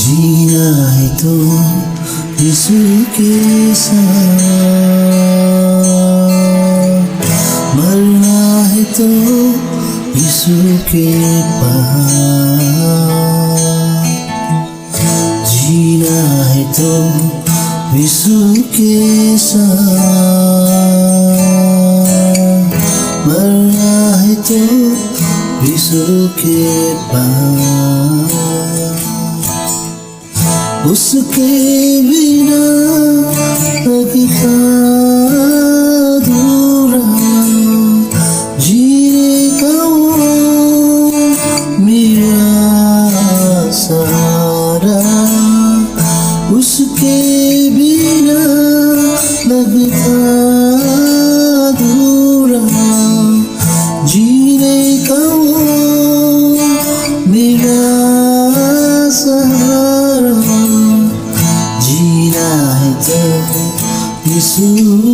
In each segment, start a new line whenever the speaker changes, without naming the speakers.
जीना है तो यीशु के साथ, मरना है तो यीशु के पास। जीना है तो यीशु के साथ, मरना है तो यीशु के पास। उसके बिना लगता अधूरा जीने का वो मेरा सहारा। उसके बिना लगता अधूरा जीने का वो मेरा सहारा। जीना है तो यीशु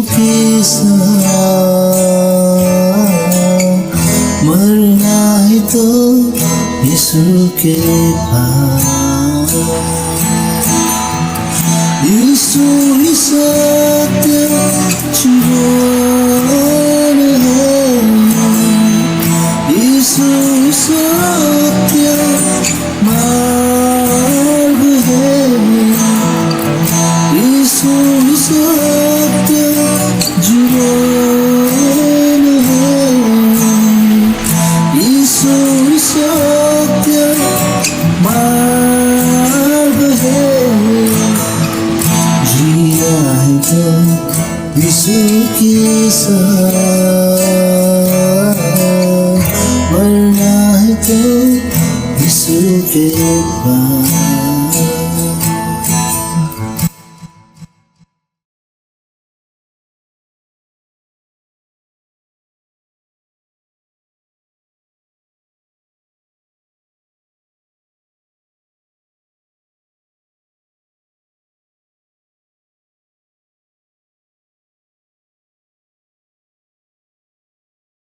के साथ, मरना है तो यीशु के पास। यीशु ही सत्य जीवन है, यीशु ही सत्य मार्ग है। यीशु ही सत्य जीवन है, यीशु ही सत्य मार्ग है। जीना है तो यीशु के साथ, मरना है तो यीशु के पास।